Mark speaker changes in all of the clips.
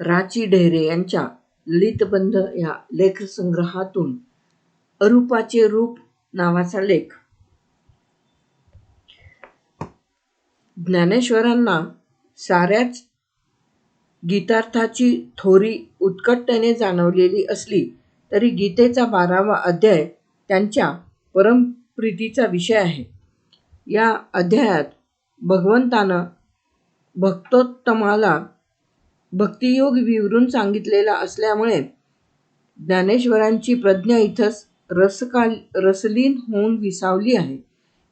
Speaker 1: राची ढेरे यांच्या ललितबंध या लेखसंग्रहातून अरूपाचे रूप नावाचा लेख. ज्ञानेश्वरांना साऱ्याच गीतार्थाची थोरी उत्कटतेने जाणवलेली असली तरी गीतेचा 12वा अध्याय त्यांच्या परमप्रीतीचा विषय आहे. या अध्यायात भगवंतानं भक्तोत्तमाला भक्तियोग विवरून सांगितलेला असल्यामुळे ज्ञानेश्वरांची प्रज्ञा इथंच रसलीन होऊन विसावली आहे.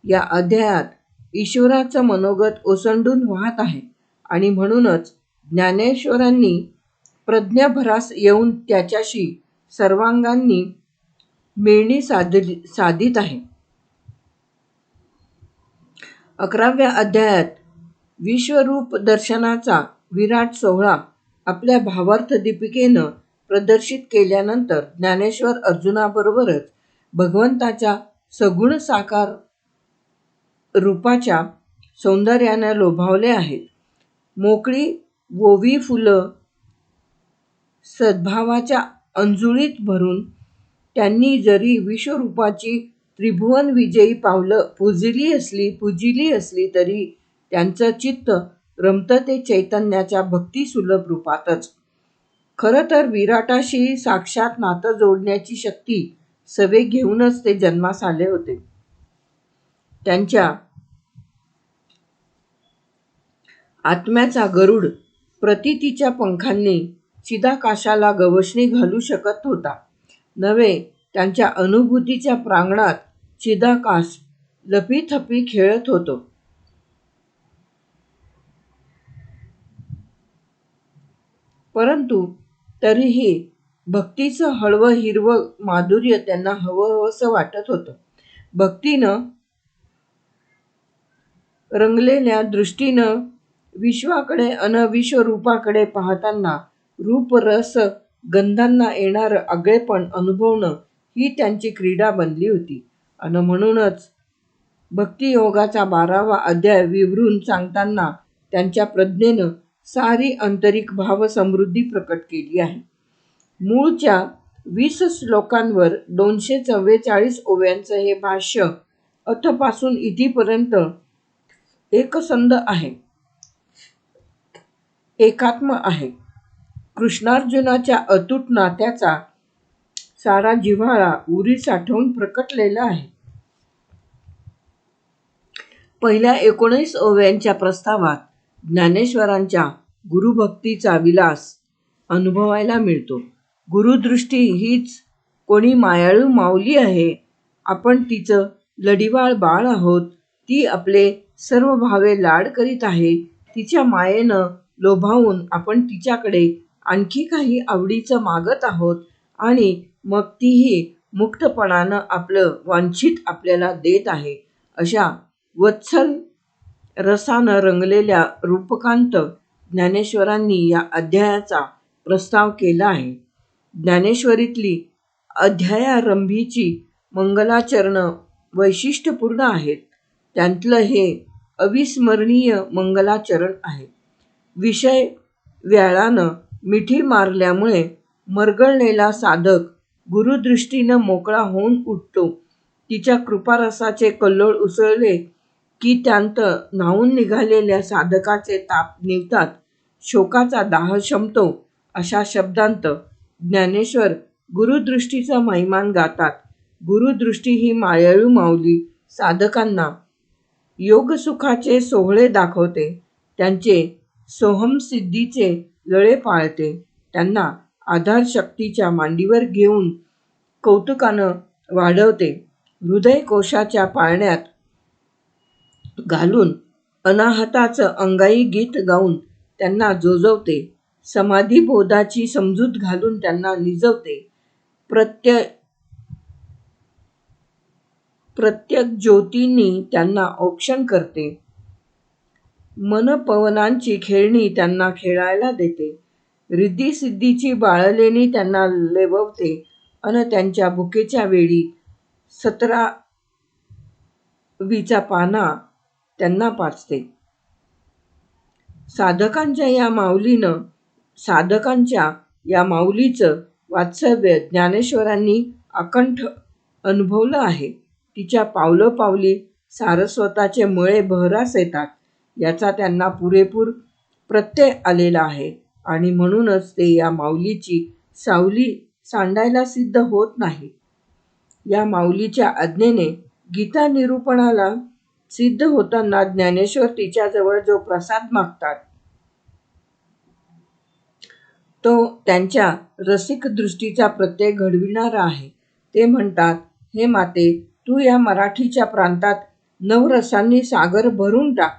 Speaker 1: या अध्यायात ईश्वराचं मनोगत ओसंडून वाहत आहे आणि म्हणूनच ज्ञानेश्वरांनी प्रज्ञाभरास येऊन त्याच्याशी सर्वांगांनी मिळणी साधित आहे. 11व्या अध्यायात विश्वरूप दर्शनाचा विराट सोहळा आपल्या भावार्थ दीपिकेनं प्रदर्शित केल्यानंतर ज्ञानेश्वर अर्जुनाबरोबरच भगवंताच्या सगुण साकार रूपाच्या सौंदर्यानं लोभावले आहेत. मोकळी ओवी फुलं सद्भावाच्या अंजुळीत भरून त्यांनी जरी विश्वरूपाची त्रिभुवन विजयी पावलं पूजिली असली तरी त्यांचं चित्त रमतं ते चैतन्याच्या भक्तिसुलभ रूपातच. खरं तर विराटाशी साक्षात नातं जोडण्याची शक्ती सवे घेऊनच ते जन्मास आले होते. त्यांच्या आत्म्याचा गरुड प्रतीतीच्या पंखांनी चिदाकाशाला गवसणी घालू शकत होता नव्हे, त्यांच्या अनुभूतीच्या प्रांगणात चिदाकाश लपीथपी खेळत होतो. परंतु तरीही भक्तीचं हळवं हिरवं माधुर्य त्यांना हवंहवंसं वाटत होतं. भक्तीनं रंगलेल्या दृष्टीनं विश्वाकडे अन विश्वरूपाकडे पाहताना रूप रस गंधांना येणारं आगळेपण अनुभवणं ही त्यांची क्रीडा बनली होती. अन म्हणूनच भक्तियोगाचा 12वा अध्याय विवरून सांगताना त्यांच्या प्रज्ञेनं सारी आंतरिक भावसमृद्धी प्रकट केली आहे. मूळच्या 20 श्लोकांवर 244 ओव्यांचं हे भाष्य अथपासून इथपर्यंत एकसंध आहे, एकात्म आहे. कृष्णार्जुनाच्या अतूट नात्याचा सारा जिव्हाळा उरी साठवून प्रकटलेला आहे. पहिल्या 19 ओव्यांच्या प्रस्तावात ज्ञानेश्वरांच्या गुरुभक्तीचा विलास अनुभवायला मिळतो. गुरुदृष्टी हीच कोणी मायाळू माऊली आहे. आपण तिचं लढीवाळ बाळ आहोत. ती आपले सर्व भावे लाड करीत आहे. तिच्या मायेनं लोभावून आपण तिच्याकडे आणखी काही आवडीचं मागत आहोत आणि मग तीही मुक्तपणानं आपलं वांछित आपल्याला देत आहे. अशा वत्सल रसानं रंगलेल्या रूपकांत ज्ञानेश्वरांनी या अध्यायाचा प्रस्ताव केला आहे. ज्ञानेश्वरीतली अध्यायारंभीची मंगलाचरणं वैशिष्ट्यपूर्ण आहेत. त्यातलं हे अविस्मरणीय मंगलाचरण आहे. विषय व्याळानं मिठी मारल्यामुळे मरगळलेला साधक गुरुदृष्टीनं मोकळा होऊन उठतो. तिच्या कृपारसाचे कल्लोळ उसळले की त्यात न्हाऊन निघालेल्या साधकाचे ताप निवतात, शोकाचा दाह शमतो. अशा शब्दांत ज्ञानेश्वर गुरुदृष्टीचा महिमान गातात. गुरुदृष्टी ही मायाळू माऊली साधकांना योगसुखाचे सोहळे दाखवते, त्यांचे सोहमसिद्धीचे लळे पाळते, त्यांना आधारशक्तीच्या मांडीवर घेऊन कौतुकानं वाढवते, हृदयकोशाच्या पाळण्यात घालून अनाहताचं अंगाई गीत गाऊन त्यांना जोजवते, समाधिबोधाची समजूत घालून त्यांना निजवते, प्रत्यग ज्योतींनी त्यांना औक्षण करते, मनपवनांची खेळणी त्यांना खेळायला देते, रिद्धिसिद्धीची बाळलेणी त्यांना लेववते अन त्यांच्या भुकेच्या वेळी 17वीचा पाना त्यांना पाजते. साधकांच्या या माऊलीनं साधकांच्या या माऊलीचं वास्तव्य ज्ञानेश्वरांनी अकंठ अनुभवलं आहे. तिच्या पावलोपावली सारस्वताचे मळे बहरास येतात याचा त्यांना पुरेपूर प्रत्यय आलेला आहे आणि म्हणूनच ते या माऊलीची सावली सांडायला सिद्ध होत नाही. या माऊलीच्या आज्ञेने गीता निरूपणाला सिद्ध होताना ज्ञानेश्वर तिच्याजवळ जो प्रसाद मागतात तो त्यांच्या रसिक दृष्टीचा प्रत्यय घडविणारा आहे. ते म्हणतात, हे माते, तू या मराठीच्या प्रांतात नवरसांनी सागर भरून टाक.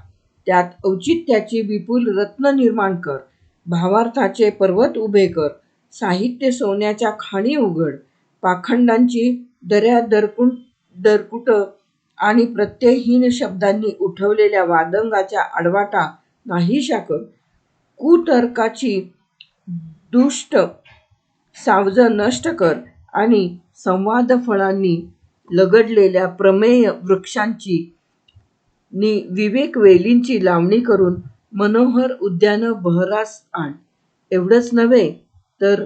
Speaker 1: त्यात औचित्याची विपुल रत्न निर्माण कर. भावार्थाचे पर्वत उभे कर. साहित्य सोन्याच्या खाणी उघड. पाखंडांची दऱ्या दरकुट आणि प्रत्ययहीन शब्दांनी उठवलेल्या वादंगाच्या आडवाटा नाहीशा कर. कुतर्काची दुष्ट सावज नष्ट कर आणि संवाद फळांनी लगडलेल्या प्रमेय वृक्षांची विवेक वेलींची लावणी करून मनोहर उद्यान बहरास आण. एवढंच नव्हे तर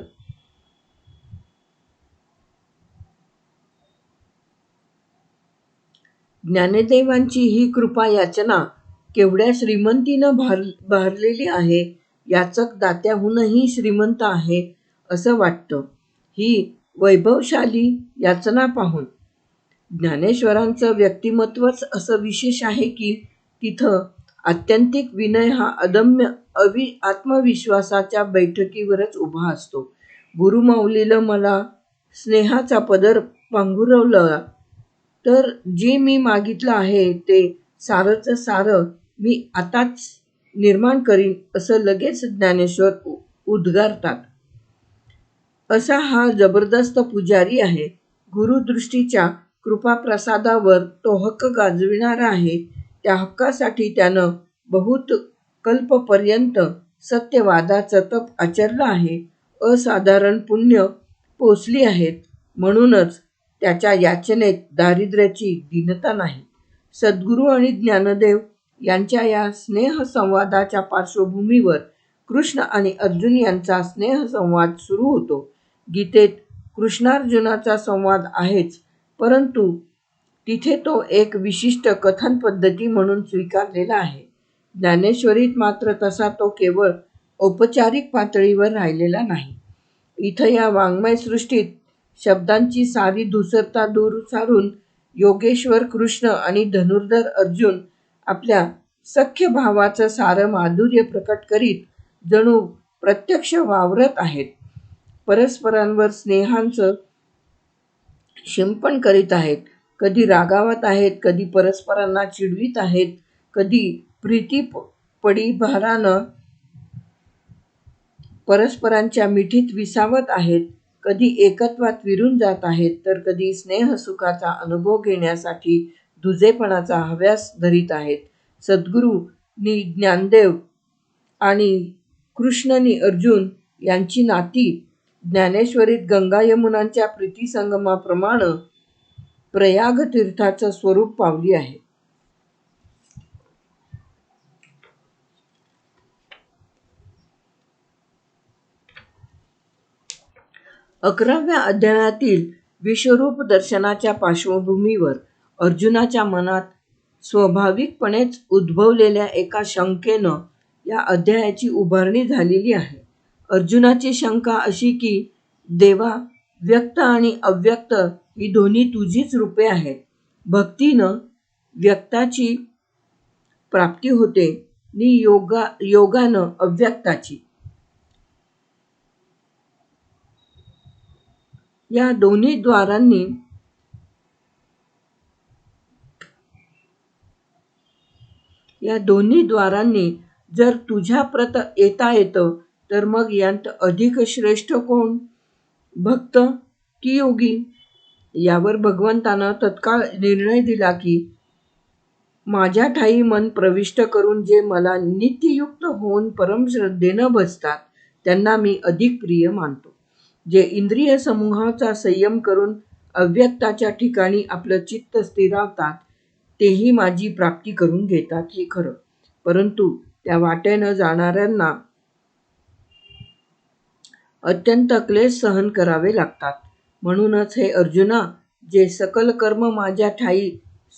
Speaker 1: ज्ञानदेवांची ही कृपा याचना केवढ्या श्रीमंतीनं भारलेली आहे. याचक दात्याहूनही श्रीमंत आहे असं वाटतं ही वैभवशाली याचना पाहून. ज्ञानेश्वरांचं व्यक्तिमत्वच असं विशेष आहे की तिथं आत्यंतिक विनय हा अदम्य आत्मविश्वासाच्या बैठकीवरच उभा असतो. गुरुमाऊलीनं मला स्नेहाचा पदर पांघुरवला तर जे मी मागितलं आहे ते सारंच सारं मी आताच निर्माण करीन असं लगेच ज्ञानेश्वर उद्गारतात. असा हा जबरदस्त पुजारी आहे. गुरुदृष्टीच्या कृपाप्रसादावर तो हक्क गाजविणारा आहे. त्या हक्कासाठी त्यानं बहुत कल्पपर्यंत सत्यवादाचं तप आचरलं आहे. असाधारण पुण्य पोचली आहेत. म्हणूनच त्याच्या याचनेत दारिद्र्याची दीनता नाही. सद्गुरू आणि ज्ञानदेव यांच्या या स्नेहसंवादाच्या पार्श्वभूमीवर कृष्ण आणि अर्जुन यांचा स्नेहसंवाद सुरू होतो. गीतेत कृष्णार्जुनाचा संवाद आहेच, परंतु तिथे तो एक विशिष्ट कथन पद्धती म्हणून स्वीकारलेला आहे. ज्ञानेश्वरीत मात्र तसा तो केवळ औपचारिक पातळीवर राहिलेला नाही. इथं या वाङ्मयसृष्टीत शब्दांची सारी धूसरता दूर सारून योगेश्वर कृष्ण आणि धनुर्धर अर्जुन आपल्या सख्य भावाचं सारं माधुर्य प्रकट करीत जणू प्रत्यक्ष वावरत आहेत. परस्परांवर स्नेहाचं शिंपण करीत आहेत. कधी रागावत आहेत, कधी परस्परांना चिडवीत आहेत, कधी प्रीतिपडीभारानं परस्परांच्या मिठीत विसावत आहेत, कधी एकत्वात विरून जात आहेत, तर कधी स्नेहसुखाचा अनुभव घेण्यासाठी दुजेपणाचा हव्यास धरीत आहेत. सद्गुरू नि ज्ञानदेव आणि कृष्ण नि अर्जुन यांची नाती ज्ञानेश्वरीत गंगा यमुनांच्या प्रीतिसंगमाप्रमाणे प्रयाग तीर्थाचं स्वरूप पावली आहे. 11व्या अध्यायातील विश्वरूप दर्शनाच्या पार्श्वभूमीवर अर्जुनाच्या मनात स्वाभाविकपणेच उद्भवलेल्या एका शंकेनं या अध्यायाची उभारणी झालेली आहे. अर्जुनाची शंका अशी की देवा, व्यक्त आणि अव्यक्त ही दोन्ही तुझीच रूपे आहेत. भक्तीनं व्यक्ताची प्राप्ती होते नि योगानं अव्यक्ताची. या दोन्ही द्वारांनी जर तुझ्या प्रत येता येतं तर मग यांत अधिक श्रेष्ठ कोण, भक्त की योगी? यावर भगवंतानं तत्काळ निर्णय दिला की माझ्या ठायी मन प्रविष्ट करून जे मला नित्ययुक्त होऊन परमश्रद्धेनं भजतात त्यांना मी अधिक प्रिय मानतो. जे इंद्रिय समूहाचा संयम करून अव्यक्ताच्या ठिकाणी आपलं चित्त स्थिरावतात तेही माझी प्राप्ती करून घेतात हे खरं, परंतु त्या वाटेनं जाणाऱ्यांना अत्यंत क्लेश सहन करावे लागतात. म्हणूनच हे अर्जुना, जे सकल कर्म माझ्या ठायी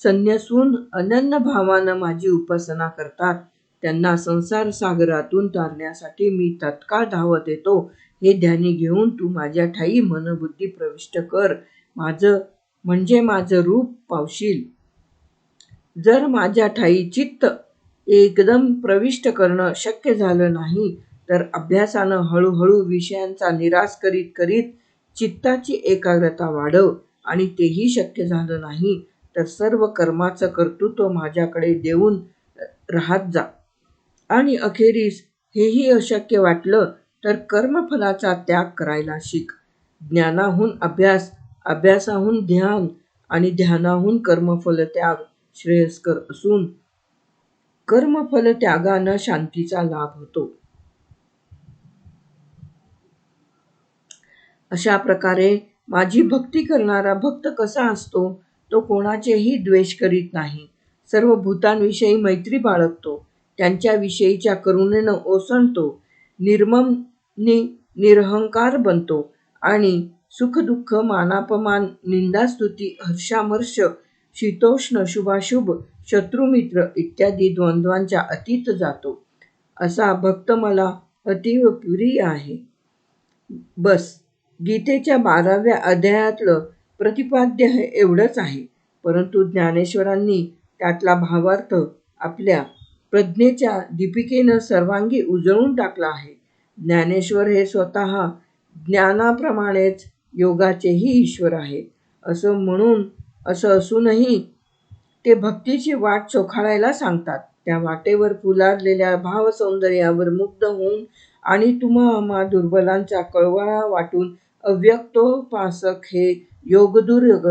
Speaker 1: संन्यसून अनन्य भावानं माझी उपासना करतात, त्यांना संसार सागरातून तारण्यासाठी मी तत्काळ धावत येतो. हे ध्यानी घेऊन तू माझ्या ठायी मनबुद्धी प्रविष्ट कर, म्हणजे माझं रूप पावशील. जर माझ्या ठायी चित्त एकदम प्रविष्ट करणं शक्य झालं नाही, तर अभ्यासानं हळूहळू विषयांचा निराश करीत करीत चित्ताची एकाग्रता वाढव. आणि तेही शक्य झालं नाही, तर सर्व कर्माचं कर्तृत्व माझ्याकडे देऊन राहत जा. आणि अखेरीस हेही अशक्य वाटलं तर कर्मफलाचा त्याग करायला शिक. ज्ञानाहून अभ्यास, अभ्यासाहून ध्यान आणि ध्यानाहून कर्मफल त्याग श्रेयस्कर असून कर्मफल त्यागानं शांतीचा लाभ होतो. अशा प्रकारे माझी भक्ती करणारा भक्त कसा असतो? तो कोणाचेही द्वेष करीत नाही. सर्व भूतांविषयी मैत्री बाळगतो. त्यांच्याविषयीच्या करुणेनं ओसंडतो. निर्मम निरहंकार बनतो आणि सुखदुःख, मानापमान, निंदास्तुती, हर्षामर्ष, शीतोष्ण, शुभाशुभ, शत्रुमित्र इत्यादी द्वंद्वांच्या अतीत जातो. असा भक्त मला अतीव प्रिय आहे. बस, गीतेच्या 12व्या अध्यायातलं प्रतिपाद्य हे एवढंच आहे. परंतु ज्ञानेश्वरांनी त्यातला भावार्थ आपल्या प्रज्ञेच्या दीपिकेनं सर्वांगी उजळून टाकला आहे. ज्ञानेश्वर हे स्वतः ज्ञानाप्रमाणेच योगाचेही ईश्वर आहेत. असं असूनही ते भक्तीची वाट चोखाळायला सांगतात. त्या वाटेवर फुलारलेल्या भावसौंदर्यावर मुग्ध होऊन आणि तुम्हा दुर्बलांचा कळवळा वाटून अव्यक्तोपासक हे योगदुर्ग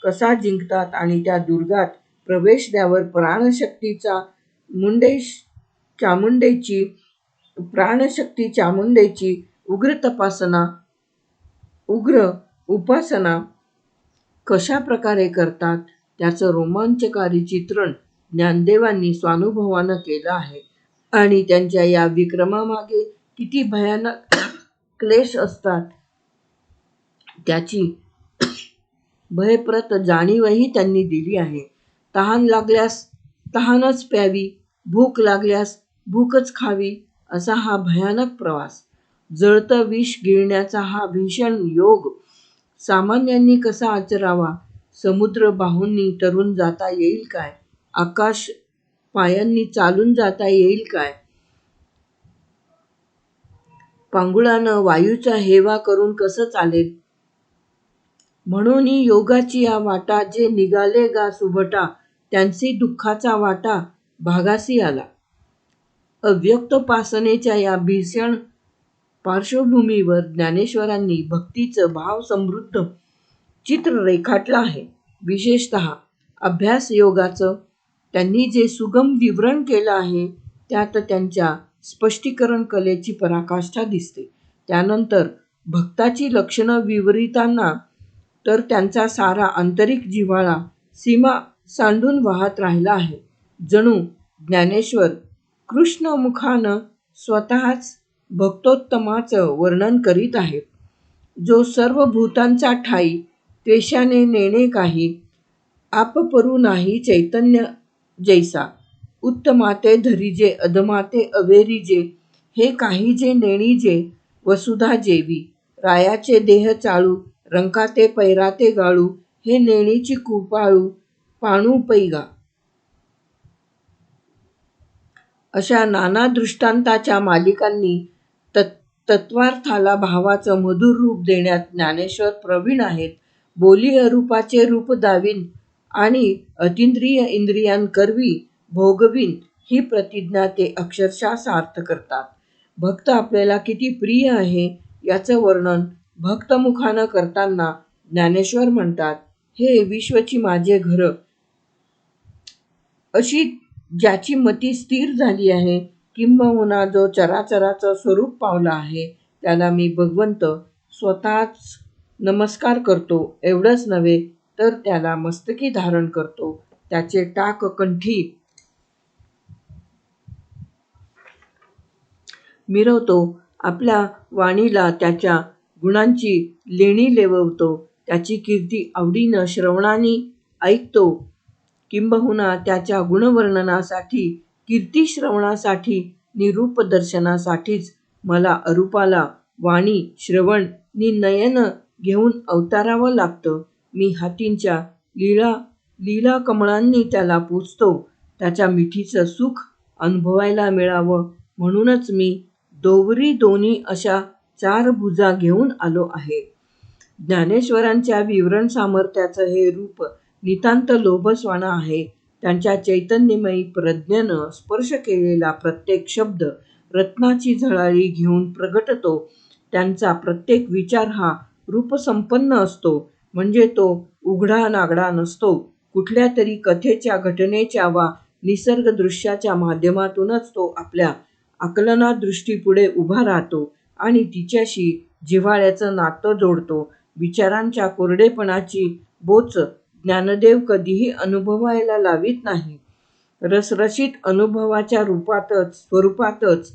Speaker 1: कसा जिंकतात आणि त्या दुर्गात प्रवेश द्यावर प्राणशक्ती चामुंडेची उग्र उपासना कशा प्रकारे करतात, त्याचं रोमांचकारी चित्रण ज्ञानदेवांनी स्वानुभवानं केलं आहे. आणि त्यांच्या या विक्रमामागे किती भयानक क्लेश असतात, त्याची भयप्रत जाणीवही त्यांनी दिली आहे. तहान लागल्यास तहानच प्यावी, भूक लागल्यास भूकच खावी, असा हा भयानक प्रवास. जळतं विष गिळण्याचा हा भीषण योग सामान्यांनी कसा आचरावा? समुद्र बाहूंनी तरून जाता येईल काय? आकाश पायांनी चालून जाता येईल काय? पांगुळानं वायूचा हेवा करून कसं चालेल? म्हणून योगाची या वाटा जे निघाले गा सुभटा, त्यांची दुःखाचा वाटा भागासी आला. अव्यक्तोपासनेच्या या भीषण पार्श्वभूमीवर ज्ञानेश्वरांनी भक्तीचं भावसमृद्ध चित्र रेखाटलं आहे. विशेषतः अभ्यास योगाचं त्यांनी जे सुगम विवरण केलं आहे, त्यात त्यांच्या स्पष्टीकरण कलेची पराकाष्ठा दिसते. त्यानंतर भक्ताची लक्षणं विवरिताना तर त्यांचा सारा आंतरिक जिव्हाळा सीमा सांडून वाहत राहिला आहे. जणू ज्ञानेश्वर कृष्णमुखानं स्वतःच भक्तोत्तमाचं वर्णन करीत आहेत. जो सर्व भूतांचा ठायी त्वेषाने नेणे काही, आपपरू नाही चैतन्य जैसा, उत्तमाते धरिजे अधमाते अवेरिजे, हे काही जे नेणीजे वसुधा जेवी, रायाचे देह चाळू रंकाते पैराते गाळू, हे नेणीची कुपाळू पाणू पैगा. अशा नाना दृष्टांताच्या मालिकांनी तत्वार्थाला भावाचं मधुर रूप देण्यात ज्ञानेश्वर प्रवीण आहेत. बोली अरूपाचे रूप दावीन आणि अतींद्रिय इंद्रियांकरवी भोगवीन, ही प्रतिज्ञा ते अक्षरशः सार्थ करतात. भक्त आपल्याला किती प्रिय आहे याचं वर्णन भक्तमुखानं करताना ज्ञानेश्वर म्हणतात, हे विश्वची माझे घर. अशी ज्याची मती स्थिर झाली आहे, किंबहुना जो चराचराचं स्वरूप पावला आहे, त्याला मी भगवंत स्वतःच नमस्कार करतो. एवढंच नव्हे तर त्याला मस्तकी धारण करतो, त्याचे टाक कंठी मिरवतो आपल्या वाणीला त्याच्या गुणांची लेणी लेववतो, त्याची कीर्ती आवडीनं श्रवणाने ऐकतो, किंबहुना त्याच्या गुणवर्णनासाठी, कीर्तिश्रवणासाठी, निरूपदर्शनासाठीच मला अरूपाला वाणी, श्रवण नि नयन घेऊन अवतारावं लागतं. मी हातींच्या लीलाकमळांनी त्याला पूजतो, त्याच्या मिठीचं सुख अनुभवायला मिळावं म्हणूनच मी दोवरी दोन्ही अशा 4 भुजा घेऊन आलो आहे. ज्ञानेश्वरांच्या विवरण सामर्थ्याचं हे रूप नितांत लोभसवाणं आहे. त्यांच्या चैतन्यमयी प्रज्ञेनं स्पर्श केलेला प्रत्येक शब्द रत्नाची झळाळी घेऊन प्रगटतो. त्यांचा प्रत्येक विचार हा रूपसंपन्न असतो, म्हणजे तो उघडा नागडा नसतो. कुठल्या तरी कथेच्या, घटनेच्या वा निसर्गदृश्याच्या माध्यमातूनच तो आपल्या आकलनादृष्टीपुढे उभा राहतो आणि तिच्याशी जिव्हाळ्याचं नातं जोडतो. विचारांच्या कोरडेपणाची बोच ज्ञानदेव कधीही अनुभवायला लावीत नाही. रसरशीत अनुभवाच्या स्वरूपातच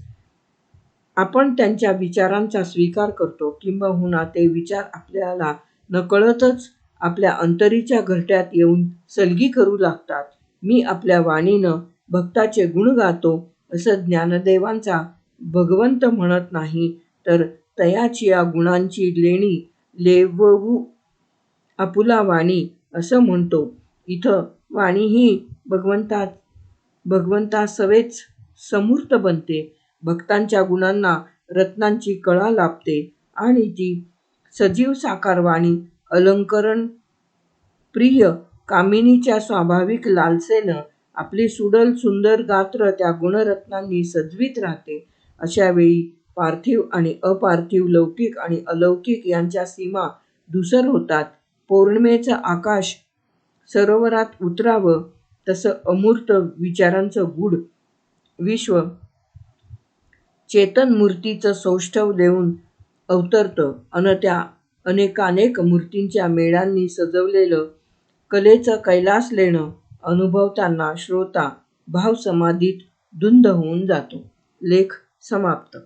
Speaker 1: आपण त्यांच्या विचारांचा स्वीकार करतो, किंबहुना ते विचार आपल्याला नकळतच आपल्या अंतरीच्या घरट्यात येऊन सलगी करू लागतात. मी आपल्या वाणीनं भक्ताचे गुण गातो, असं ज्ञानदेवांचा भगवंत म्हणत नाही, तर तयाचिया गुणांची लेणी लेववू आपुला वाणी असं म्हणतो. इथं वाणी ही भगवंतासवेच समूर्त बनते, भक्तांच्या गुणांना रत्नांची कळा लाभते आणि ती सजीव साकार वाणी अलंकरण प्रिय कामिनीच्या स्वाभाविक लालसेनं आपली सुडल सुंदर गात्र त्या गुणरत्नांनी सजवीत राहते. अशा वेळी पार्थिव आणि अपार्थिव, लौकिक आणि अलौकिक यांच्या सीमा धूसर होतात. पौर्णिमेचं आकाश सरोवरात उतरावं तसं अमूर्त विचारांचं गूढ विश्व चेतनमूर्तीचं सौष्ठव देऊन अवतरतं अन त्या अनेकानेक मूर्तींच्या मेळांनी सजवलेलं कलेचं कैलास लेणं अनुभवताना श्रोता भावसमाधीत धुंद होऊन जातो. लेख समाप्त.